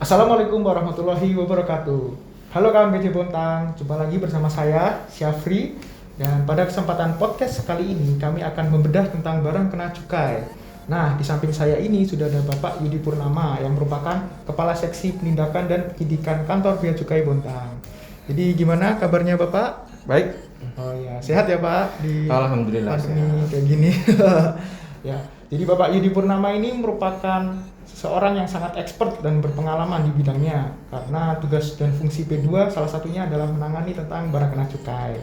Assalamualaikum warahmatullahi wabarakatuh. Halo kawan BC Bontang, jumpa lagi bersama saya, Syafri. Dan pada kesempatan podcast kali ini kami akan membedah tentang barang kena cukai. Nah, di samping saya ini sudah ada Bapak Yudi Purnama yang merupakan Kepala Seksi Penindakan dan Penyidikan Kantor Bea Cukai Bontang. Jadi gimana kabarnya Bapak? Baik. Oh ya, sehat ya Pak di Alhamdulillah pandemi sehat. kayak gini. Ya, jadi Bapak Yudi Purnama ini merupakan seorang yang sangat expert dan berpengalaman di bidangnya karena tugas dan fungsi P2 salah satunya adalah menangani tentang barang kena cukai.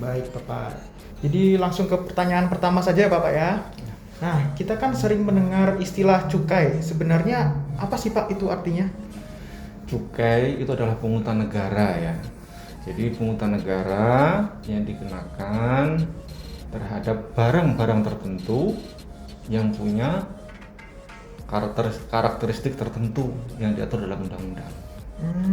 Baik Bapak, jadi langsung ke pertanyaan pertama saja Bapak ya. Nah, kita kan sering mendengar istilah cukai. Sebenarnya apa sih Pak itu artinya? Cukai itu adalah pungutan negara ya. Jadi pungutan negara yang dikenakan terhadap barang-barang tertentu yang punya karakteristik tertentu yang diatur dalam undang-undang.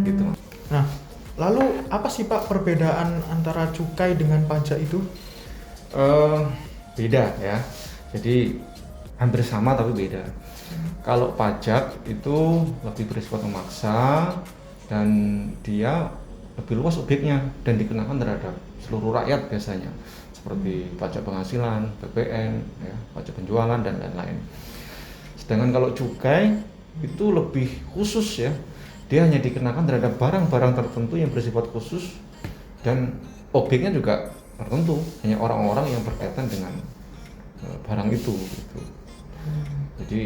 Gitu. Nah, lalu apa sih Pak perbedaan antara cukai dengan pajak itu? Beda ya. Jadi hampir sama tapi beda. Kalau pajak itu lebih bersifat memaksa dan dia lebih luas objeknya dan dikenakan terhadap seluruh rakyat biasanya, seperti pajak penghasilan, PPN, ya, pajak penjualan dan lain-lain. Sedangkan kalau cukai itu lebih khusus ya, dia hanya dikenakan terhadap barang-barang tertentu yang bersifat khusus dan objeknya juga tertentu, hanya orang-orang yang berkaitan dengan barang itu gitu. Jadi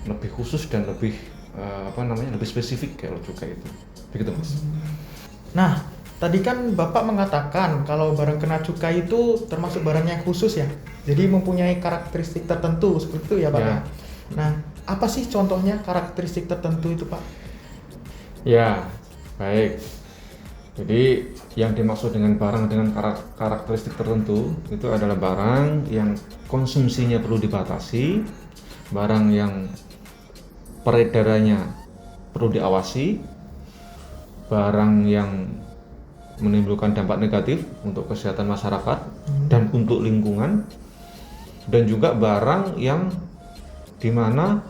lebih khusus dan lebih lebih spesifik kalau cukai itu, begitu Mas. Nah, tadi kan Bapak mengatakan kalau barang kena cukai itu termasuk barang yang khusus ya. Jadi mempunyai karakteristik tertentu seperti itu ya Pak. Ya. Nah, apa sih contohnya karakteristik tertentu itu Pak? Ya, baik. Jadi yang dimaksud dengan barang dengan karakteristik tertentu itu adalah barang yang konsumsinya perlu dibatasi, barang yang peredarannya perlu diawasi, barang yang menimbulkan dampak negatif untuk kesehatan masyarakat dan untuk lingkungan, dan juga barang yang dimana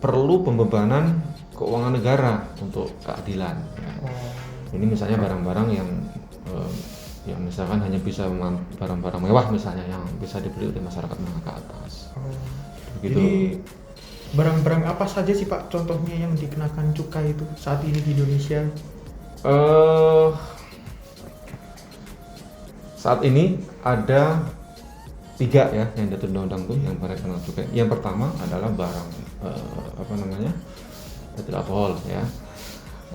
perlu pembebanan keuangan negara untuk keadilan. Ini misalnya barang-barang yang misalkan hanya bisa barang-barang mewah misalnya yang bisa dibeli oleh masyarakat menengah ke atas. Begitu. Jadi barang-barang apa saja sih Pak contohnya yang dikenakan cukai itu saat ini di Indonesia? Saat ini ada 3 ya yang diatur undang-undang tuh yang pada kena cukai. Yang pertama adalah barang etil alkohol ya,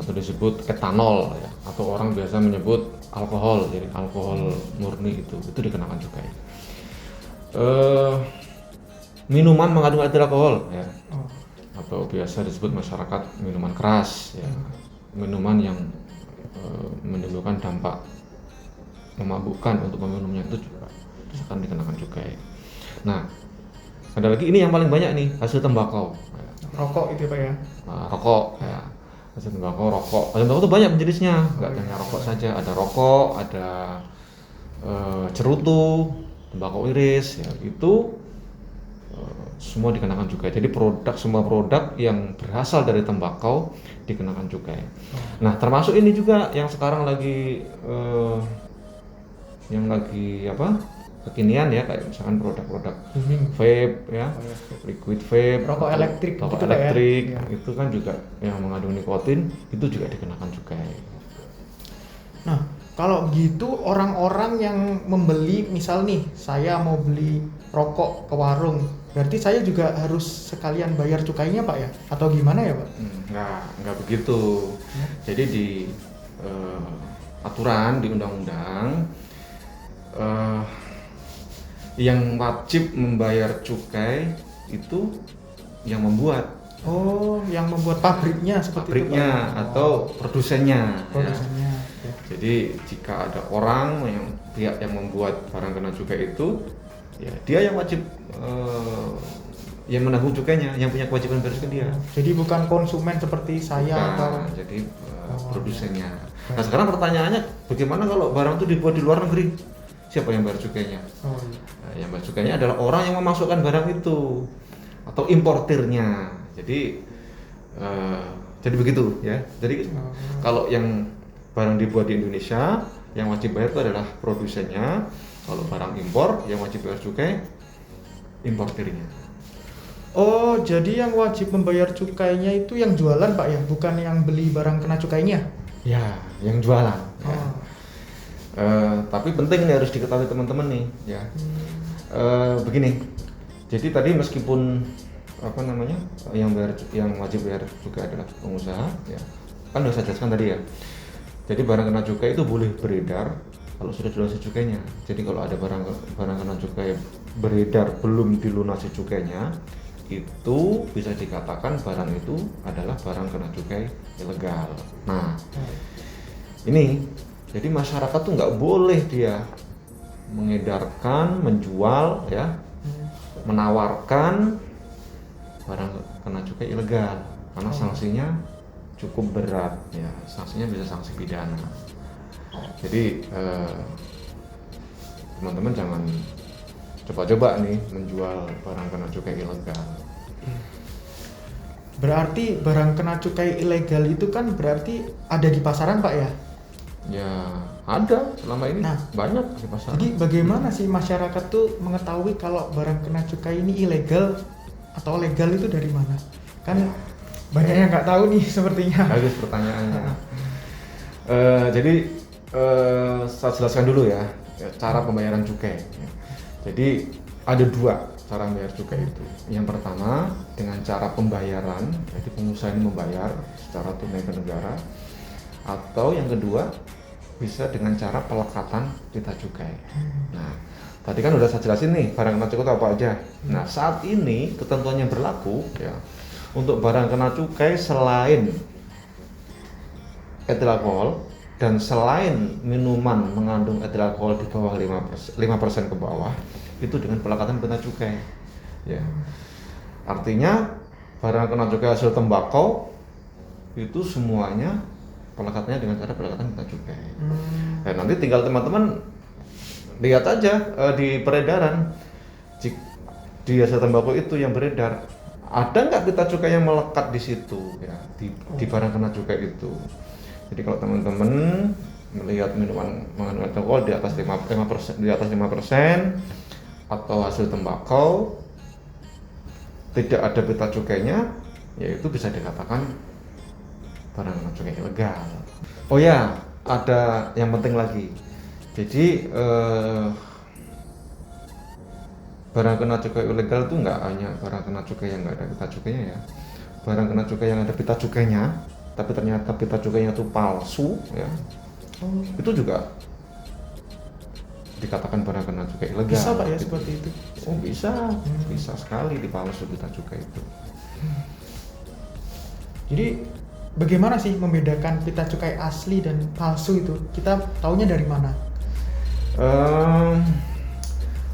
atau disebut etanol ya, atau orang biasa menyebut alkohol, jadi alkohol murni itu dikenakan cukai. Minuman mengandung etil alkohol ya, atau biasa disebut masyarakat minuman keras ya, minuman yang menimbulkan dampak memabukkan untuk meminumnya itu juga akan dikenakan cukai. Nah, ada lagi ini yang paling banyak nih, hasil tembakau. Rokok itu Pak ya? Rokok ya, hasil tembakau, rokok. Hasil tembakau itu banyak jenisnya, nggak hanya rokok saja. Ada rokok, ada cerutu, tembakau iris, ya itu semua dikenakan cukai. Jadi semua produk yang berasal dari tembakau dikenakan cukai. Nah, termasuk ini juga yang sekarang lagi kekinian ya, kayak misalkan produk-produk vape ya, liquid vape, Rokok elektrik rokok gitu, Pak, ya? elektrik Ya. itu kan juga yang mengandung nikotin, itu juga dikenakan cukai. Nah, kalau gitu orang-orang yang membeli, misal nih saya mau beli rokok ke warung, berarti saya juga harus sekalian bayar cukainya Pak ya? Atau gimana ya Pak? Nggak begitu. Jadi di aturan di undang-undang yang wajib membayar cukai itu yang membuat Yang membuat pabriknya seperti itu pabriknya Pak? atau produsennya. Produsennya. Ya. Jadi jika ada orang pihak yang membuat barang kena cukai itu, ya dia yang wajib yang menanggung cukainya, yang punya kewajiban bayar cukai dia. Jadi bukan konsumen seperti saya atau Jadi produsennya. Nah, sekarang pertanyaannya, bagaimana kalau barang itu dibuat di luar negeri? Siapa yang bayar cukainya? Nah, yang bayar cukainya adalah orang yang memasukkan barang itu atau importirnya. Jadi Jadi begitu ya. Jadi kalau yang barang dibuat di Indonesia, yang wajib bayar itu adalah produsennya. Kalau barang impor, yang wajib bayar cukai importirnya. Oh, jadi yang wajib membayar cukainya itu yang jualan Pak ya, bukan yang beli barang kena cukainya? Ya, yang jualan. Ya. Oh. Tapi penting nih harus diketahui teman-teman nih, ya. Begini. Jadi tadi meskipun apa namanya yang wajib bayar juga adalah pengusaha, ya. Kan udah saya jelaskan tadi ya. Jadi barang kena cukai itu boleh beredar kalau sudah dilunasi cukainya. Jadi kalau ada barang kena cukai beredar belum dilunasi cukainya, itu bisa dikatakan barang itu adalah barang kena cukai ilegal. Nah, ini jadi masyarakat tuh nggak boleh dia mengedarkan, menjual, ya, menawarkan barang kena cukai ilegal, karena sanksinya cukup berat, ya, sanksinya bisa sanksi pidana. Jadi teman-teman jangan coba-coba nih menjual barang kena cukai ilegal. Berarti barang kena cukai ilegal itu kan berarti ada di pasaran Pak ya? Ya ada, selama ini banyak di pasaran. Jadi bagaimana sih masyarakat tuh mengetahui kalau barang kena cukai ini ilegal atau legal itu dari mana? Kan banyak yang nggak tahu nih sepertinya. Bagus pertanyaannya. Jadi saya jelaskan dulu ya cara pembayaran cukai. Jadi ada dua cara membayar cukai itu. Yang pertama dengan cara pembayaran, jadi pengusaha ini membayar secara tunai ke negara. Atau yang kedua bisa dengan cara pelekatan pita cukai. Nah, tadi kan udah saya jelasin nih barang kena cukai itu apa aja. Nah, saat ini ketentuan yang berlaku ya untuk barang kena cukai selain etil alkohol dan selain minuman mengandung etil alkohol di bawah 5% ke bawah itu dengan pelekatan pita cukai. Ya. Artinya barang kena cukai hasil tembakau itu semuanya pelekatnya dengan cara pelekatan pita cukai. Dan nanti tinggal teman-teman lihat aja di peredaran di hasil tembakau itu yang beredar ada nggak pita cukai yang melekat di situ ya di barang kena cukai itu. Jadi kalau teman-teman melihat minuman mengandung alkohol di atas 5% atau hasil tembakau tidak ada pita cukainya, ya itu bisa dikatakan barang kena cukai ilegal. Oh ya, ada yang penting lagi. Jadi barang kena cukai ilegal itu nggak hanya barang kena cukai yang nggak ada pita cukainya ya. Barang kena cukai yang ada pita cukainya, tapi ternyata pita cukainya itu palsu, ya. Itu juga dikatakan barang kena cukai ilegal. Bisa Pak ya seperti itu? Oh bisa, bisa sekali dipalsu pita cukai itu. Jadi bagaimana sih membedakan pita cukai asli dan palsu itu? Kita taunya dari mana?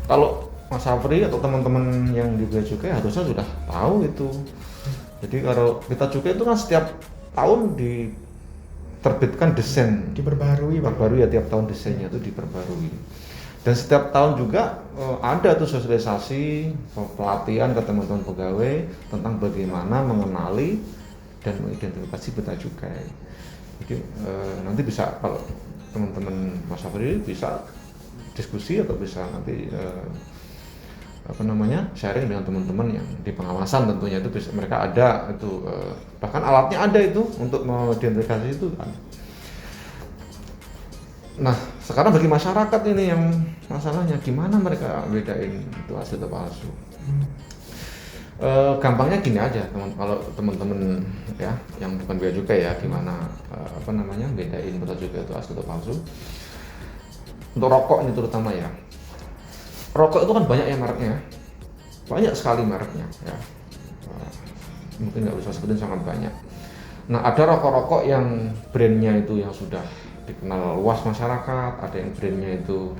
Kalau Mas Afri atau teman-teman yang di bea cukai harusnya sudah tahu itu. Jadi kalau pita cukai itu kan setiap tahun diterbitkan desain, Diperbarui Pak. ya tiap tahun desainnya itu diperbarui. Dan setiap tahun juga ada tuh sosialisasi pelatihan ke teman-teman pegawai tentang bagaimana mengenali dan mengidentifikasi pita cukai. Jadi nanti bisa kalau teman-teman Mas Afri bisa diskusi atau bisa nanti sharing dengan teman-teman yang di pengawasan, tentunya itu bisa, mereka ada itu bahkan alatnya ada itu untuk mengidentifikasi itu kan. Nah sekarang bagi masyarakat ini yang masalahnya gimana mereka bedain itu asli atau palsu. Gampangnya gini aja kalau teman-teman ya yang bukan bea cukai ya gimana bedain pita cukai itu asli atau palsu. Untuk rokok ini terutama ya, rokok itu kan banyak ya mereknya, banyak sekali mereknya ya, mungkin nggak bisa sebutin, sangat banyak. Nah ada rokok-rokok yang brandnya itu yang sudah dikenal luas masyarakat, ada yang brandnya itu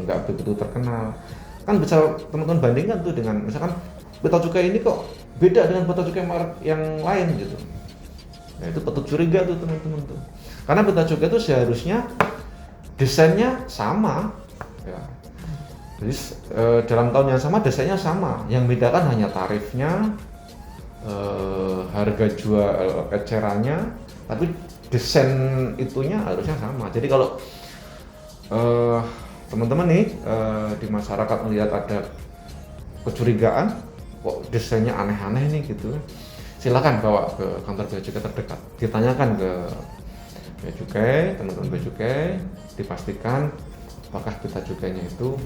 nggak begitu terkenal. Kan bisa teman-teman bandingkan tuh dengan misalkan pita cukai ini kok beda dengan pita cukai merek yang lain gitu. Nah itu patut curiga tuh teman-teman tuh, karena pita cukai itu seharusnya desainnya sama ya. Jadi dalam tahun yang sama desainnya sama, yang bedakan hanya tarifnya harga jual ecerannya, tapi desain itunya harusnya sama. Jadi kalau teman-teman nih di masyarakat melihat ada kecurigaan, kok desainnya aneh-aneh nih gitu, silakan bawa ke kantor bea cukai terdekat, ditanyakan ke bea cukai, teman-teman bea cukai, dipastikan apakah pita cukainya itu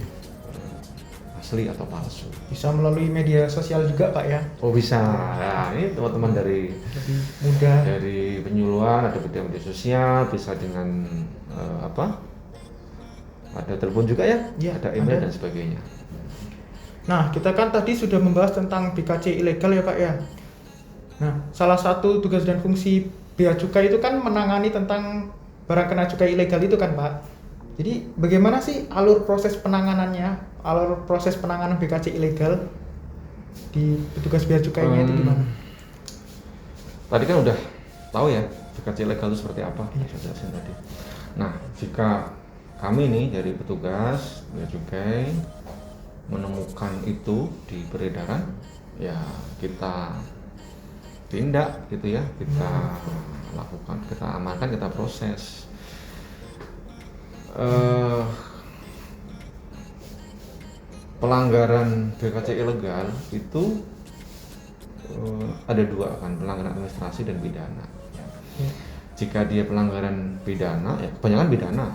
asli atau palsu. Bisa melalui media sosial juga Pak ya? Oh bisa. Nah ini teman-teman dari Lebih mudah. dari penyuluhan, ada media sosial, bisa dengan ada telepon juga ya, Iya, ada email ada. dan sebagainya. Nah, kita kan tadi sudah membahas tentang BKC ilegal ya Pak ya. Nah, salah satu tugas dan fungsi bea cukai itu kan menangani tentang barang kena cukai ilegal itu kan Pak. Jadi bagaimana sih alur proses penanganannya, alur proses penanganan BKC ilegal di petugas bea cukainya itu gimana? Tadi kan udah tahu ya BKC ilegal itu seperti apa, Iya. saya jelasin tadi. Nah, jika kami nih dari petugas bea cukai menemukan itu di peredaran, ya kita tindak gitu ya, kita lakukan, kita amankan, kita proses. Pelanggaran BKC ilegal itu ada dua kan, pelanggaran administrasi dan pidana. Ya. Jika dia pelanggaran pidana, ya kebanyakan pidana.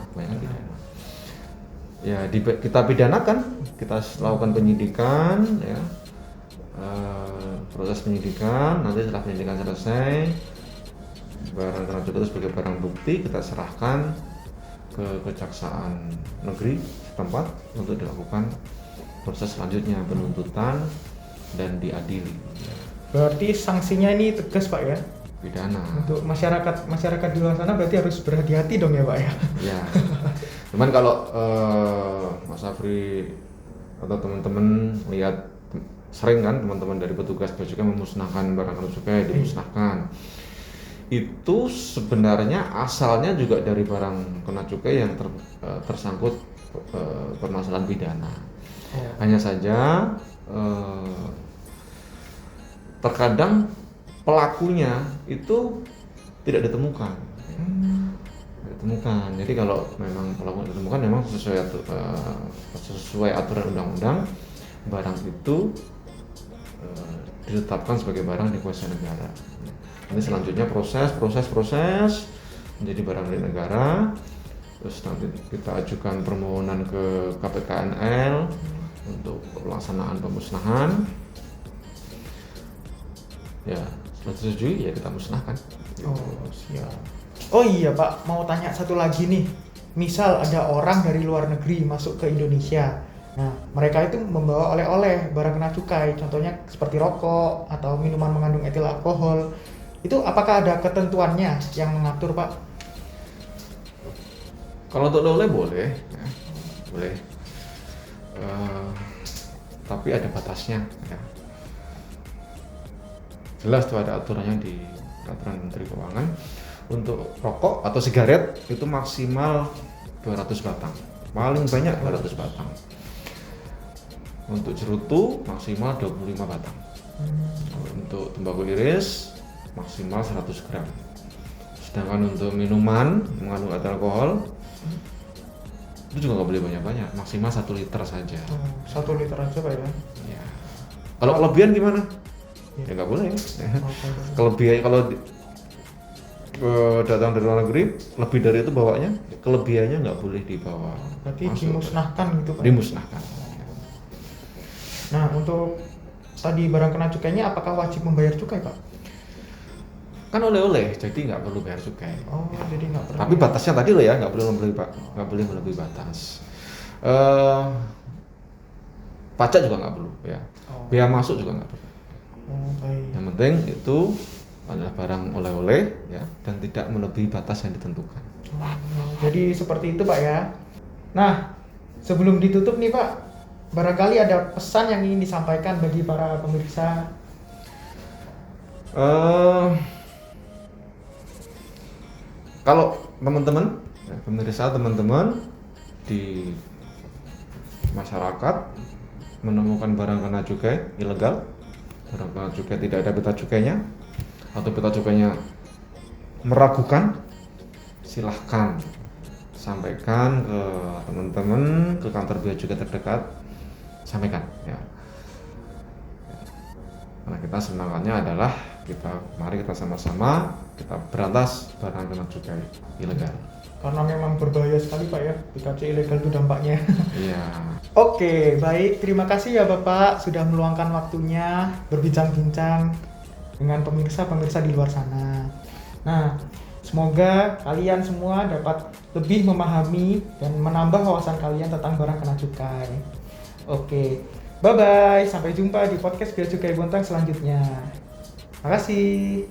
Ya kita pidanakan, kita lakukan penyidikan, ya proses penyidikan. Nanti setelah penyidikan selesai, barang kena cukai itu sebagai barang bukti kita serahkan ke kejaksaan negeri setempat untuk dilakukan proses selanjutnya, penuntutan dan diadili. Berarti sanksinya ini tegas Pak ya? Pidana. Untuk masyarakat di luar sana berarti harus berhati-hati dong ya Pak ya? Ya. Cuman kalau Mas Afri atau teman-teman lihat sering kan teman-teman dari petugas bea cukai memusnahkan barang kena cukai, dimusnahkan. Itu sebenarnya asalnya juga dari barang kena cukai yang tersangkut permasalahan pidana. Hanya saja terkadang pelakunya itu tidak ditemukan. Jadi kalau memang pelaku ditemukan, memang sesuai aturan undang-undang, barang itu ditetapkan sebagai barang dikuasai negara. Nanti selanjutnya proses menjadi barang milik negara. Terus nanti kita ajukan permohonan ke KPKNL untuk pelaksanaan pemusnahan. Ya, setelah disetujui ya kita musnahkan. Oh siap. Oh iya Pak, mau tanya satu lagi nih. Misal ada orang dari luar negeri masuk ke Indonesia. Nah, mereka itu membawa oleh-oleh barang kena cukai, contohnya seperti rokok atau minuman mengandung etil alkohol. Itu apakah ada ketentuannya yang mengatur Pak? Kalau untuk oleh boleh, ya, boleh. Tapi ada batasnya. Ya. Jelas tuh ada aturannya di peraturan Menteri Keuangan. Untuk rokok atau sigaret itu maksimal 200 batang, paling banyak 200 batang. Untuk cerutu maksimal 25 batang. Untuk tembakau iris maksimal 100 gram. Sedangkan untuk minuman mengandung etil alkohol itu juga nggak boleh banyak-banyak, maksimal 1 liter saja. 1 liter aja Pak ya? Ya. Kalau kelebihan gimana? Ya nggak boleh. Kelebihan kalau datang dari luar negeri lebih dari itu bawanya, kelebihannya nggak boleh dibawa. Berarti masuk. dimusnahkan gitu Pak? Dimusnahkan. Nah, untuk tadi barang kena cukainya apakah wajib membayar cukai Pak? Kan oleh-oleh, jadi nggak perlu bayar cukai. Oh, jadi nggak perlu. Tapi batasnya tadi loh ya, nggak boleh melebihi batas. Pajak juga nggak perlu ya. Bea masuk juga nggak perlu. Oh, baik. Yang penting itu adalah barang oleh-oleh ya, dan tidak melebihi batas yang ditentukan. Jadi seperti itu Pak ya. Nah, sebelum ditutup nih Pak, barangkali ada pesan yang ingin disampaikan bagi para pemirsa. Kalau teman-teman, ya, pemirsa teman-teman di masyarakat menemukan barang kena cukai ilegal, Berapa cukai tidak ada peta cukainya atau peta cukainya meragukan, silahkan sampaikan ke teman-teman, ke kantor bea cukai terdekat, sampaikan ya. Karena kita semangatnya adalah mari kita sama-sama kita berantas barang kena cukai ilegal. Karena memang berbahaya sekali Pak ya, PKC ilegal itu dampaknya. Iya. Oke, baik. Terima kasih ya Bapak sudah meluangkan waktunya berbincang-bincang dengan pemirsa-pemirsa di luar sana. Nah, semoga kalian semua dapat lebih memahami dan menambah wawasan kalian tentang barang kena cukai. Oke, bye-bye. Sampai jumpa di podcast Bea Cukai Bontang selanjutnya. Terima kasih.